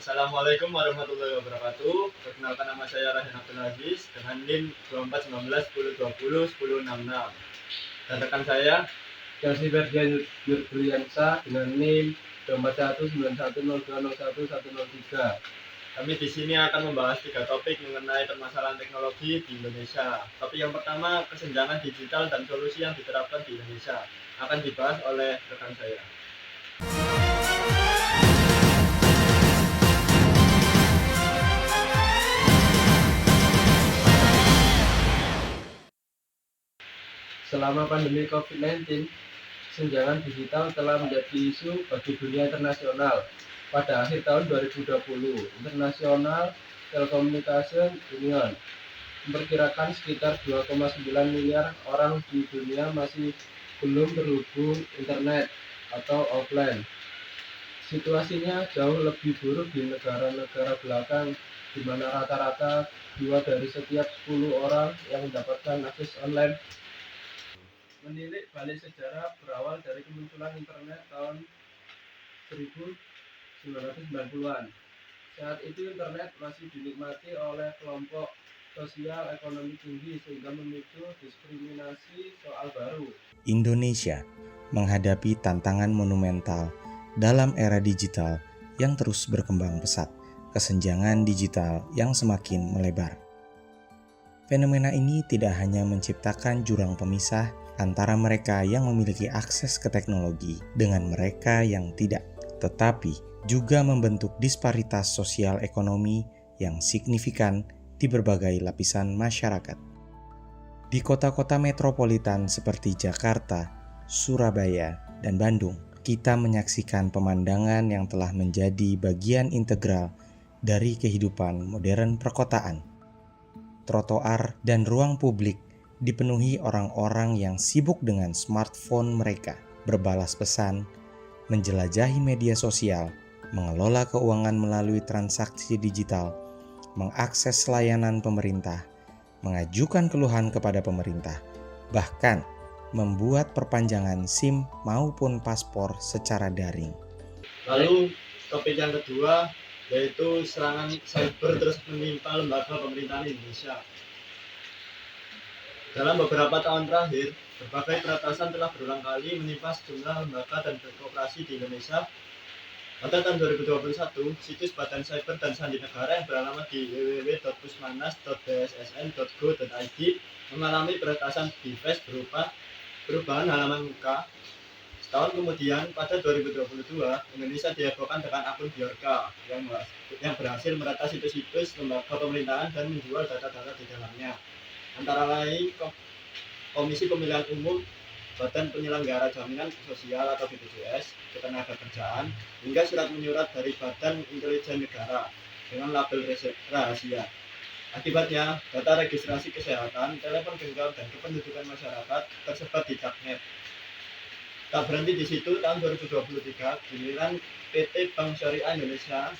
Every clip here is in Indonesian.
Assalamualaikum warahmatullahi wabarakatuh. Perkenalkan, nama saya Rahen Abdul Aziz dengan NIM 2419 1020 1066. Dan rekan saya Chelsea Ferdian Yurbriansa dengan NIM 241910201103. kami di sini akan membahas 3 topik mengenai permasalahan teknologi di Indonesia. Topik yang pertama, kesenjangan digital dan solusi yang diterapkan di Indonesia, akan dibahas oleh rekan saya. Selama pandemi COVID-19, kesenjangan digital telah menjadi isu bagi dunia internasional. Pada akhir tahun 2020, International Telecommunication Union memperkirakan sekitar 2,9 miliar orang di dunia masih belum terhubung internet atau offline. Situasinya jauh lebih buruk di negara-negara belakang, di mana rata-rata 2 dari setiap 10 orang yang mendapatkan akses online. Menilik balik sejarah berawal dari kemunculan internet tahun 1990-an. Saat itu internet masih dinikmati oleh kelompok sosial ekonomi tinggi sehingga memicu diskriminasi soal baru. Indonesia menghadapi tantangan monumental dalam era digital yang terus berkembang pesat, kesenjangan digital yang semakin melebar. Fenomena ini tidak hanya menciptakan jurang pemisah antara mereka yang memiliki akses ke teknologi dengan mereka yang tidak, tetapi juga membentuk disparitas sosial ekonomi yang signifikan di berbagai lapisan masyarakat. Di kota-kota metropolitan seperti Jakarta, Surabaya, dan Bandung, kita menyaksikan pemandangan yang telah menjadi bagian integral dari kehidupan modern perkotaan. Trotoar dan ruang publik dipenuhi orang-orang yang sibuk dengan smartphone mereka, berbalas pesan, menjelajahi media sosial, mengelola keuangan melalui transaksi digital, mengakses layanan pemerintah, mengajukan keluhan kepada pemerintah, bahkan membuat perpanjangan SIM maupun paspor secara daring. Lalu topik yang kedua yaitu serangan cyber terus menimpa lembaga pemerintahan Indonesia. Dalam beberapa tahun terakhir, berbagai peretasan telah berulang kali menimpa sejumlah lembaga dan birokrasi di Indonesia. Pada tahun 2021, situs Badan Cyber dan Sandi Negara yang beralamat di www.pusmanas.bssn.go.id mengalami peretasan device berupa perubahan halaman muka. Setahun kemudian, pada 2022, Indonesia dihebohkan dengan akun Bjorka yang berhasil meretas situs-situs lembaga pemerintahan dan menjual data-data di dalamnya. Antara lain Komisi Pemilihan Umum, Badan Penyelenggara Jaminan Sosial atau BPJS, Ketenagakerjaan, hingga surat menyurat dari Badan Intelijen Negara dengan label rahasia. Akibatnya, data registrasi kesehatan, telepon genggam, dan kependudukan masyarakat tersebar di darknet. Tak berhenti di situ, tahun 2023, giliran PT Bank Syariah Indonesia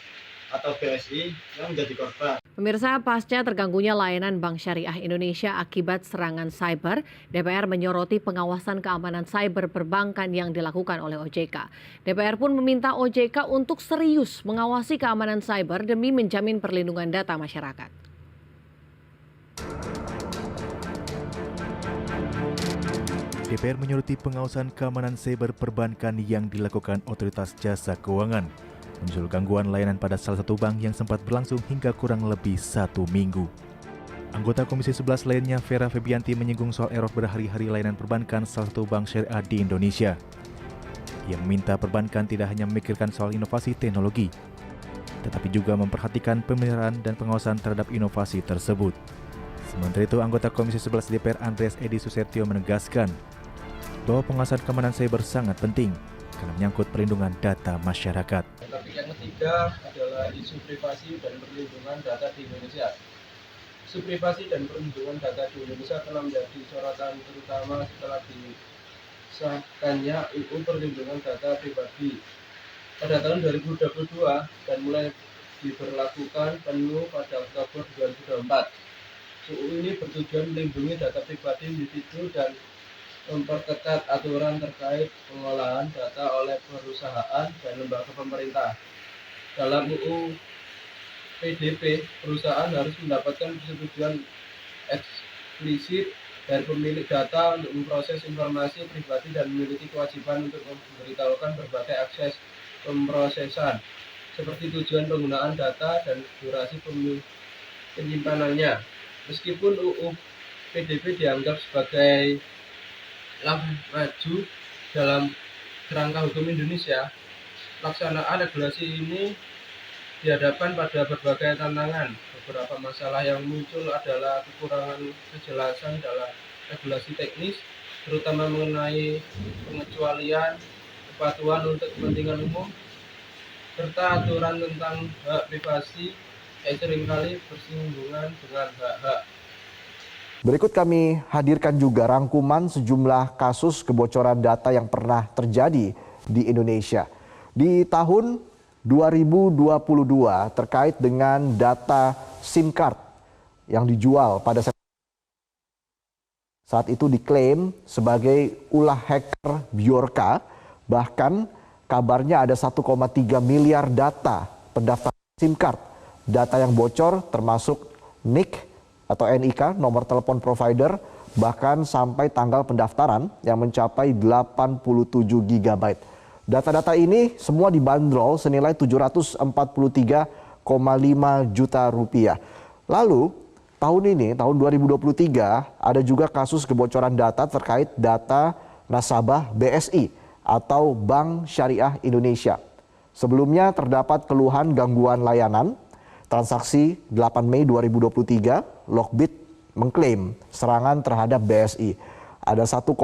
atau BSI yang menjadi korban. Pemirsa, pasca terganggunya layanan Bank Syariah Indonesia akibat serangan cyber, DPR menyoroti pengawasan keamanan cyber perbankan yang dilakukan oleh OJK. DPR pun meminta OJK untuk serius mengawasi keamanan cyber demi menjamin perlindungan data masyarakat. DPR menyoroti pengawasan keamanan cyber perbankan yang dilakukan Otoritas Jasa Keuangan, menyusul gangguan layanan pada salah satu bank yang sempat berlangsung hingga kurang lebih 1 minggu. Anggota Komisi 11 lainnya, Vera Febianti, menyinggung soal error berhari-hari layanan perbankan salah satu bank syariah di Indonesia. Ia meminta perbankan tidak hanya memikirkan soal inovasi teknologi, tetapi juga memperhatikan pemeliharaan dan pengawasan terhadap inovasi tersebut. Sementara itu, anggota Komisi 11 DPR Andreas Edi Susetio menegaskan bahwa pengawasan keamanan cyber sangat penting karena menyangkut perlindungan data masyarakat. Topik yang ketiga adalah isu privasi dan perlindungan data di Indonesia. Isu privasi dan perlindungan data di Indonesia telah menjadi sorotan terutama setelah disahkannya UU Perlindungan Data Pribadi pada tahun 2022 dan mulai diberlakukan penuh pada Oktober 2024. UU ini bertujuan melindungi data pribadi individu dan memperketat aturan terkait pengolahan data oleh perusahaan dan lembaga pemerintah. Dalam UU PDP, perusahaan harus mendapatkan persetujuan eksplisit dari pemilik data untuk memproses informasi pribadi dan memiliki kewajiban untuk memberitahukan berbagai akses pemrosesan, seperti tujuan penggunaan data dan durasi penyimpanannya. Meskipun UU PDP dianggap sebagai langkah maju dalam kerangka hukum Indonesia, pelaksanaan regulasi ini dihadapkan pada berbagai tantangan. Beberapa masalah yang muncul adalah kekurangan kejelasan dalam regulasi teknis, terutama mengenai pengecualian, kepatuhan untuk kepentingan umum, serta aturan tentang hak privasi yang seringkali bersinggungan dengan hak-hak. Berikut kami hadirkan juga rangkuman sejumlah kasus kebocoran data yang pernah terjadi di Indonesia. Di tahun 2022 terkait dengan data SIM card yang dijual pada saat itu diklaim sebagai ulah hacker Bjorka, bahkan kabarnya ada 1,3 miliar data pendaftaran SIM card. Data yang bocor termasuk NIK atau NIK, nomor telepon provider, bahkan sampai tanggal pendaftaran yang mencapai 87 GB. Data-data ini semua dibanderol senilai 743,5 juta rupiah. Lalu tahun ini, tahun 2023, ada juga kasus kebocoran data terkait data nasabah BSI atau Bank Syariah Indonesia. Sebelumnya terdapat keluhan gangguan layanan. Transaksi 8 Mei 2023, Lockbit mengklaim serangan terhadap BSI. Ada 1,5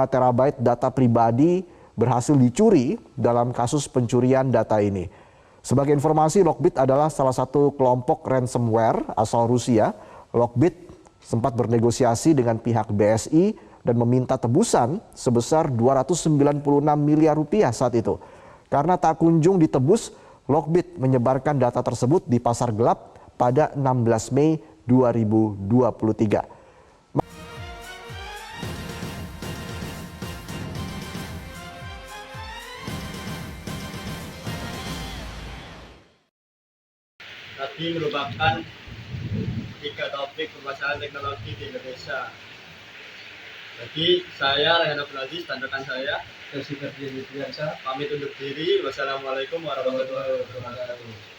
terabyte data pribadi berhasil dicuri dalam kasus pencurian data ini. Sebagai informasi, Lockbit adalah salah satu kelompok ransomware asal Rusia. Lockbit sempat bernegosiasi dengan pihak BSI dan meminta tebusan sebesar 296 miliar rupiah saat itu. Karena tak kunjung ditebus, Lockbit menyebarkan data tersebut di pasar gelap pada 16 Mei 2023. Tadi merupakan 3 topik permasalahan teknologi di Indonesia. Jadi saya Rayhan Abdul Aziz dan rekan saya Terus pamit undur diri. Wassalamualaikum warahmatullahi wabarakatuh.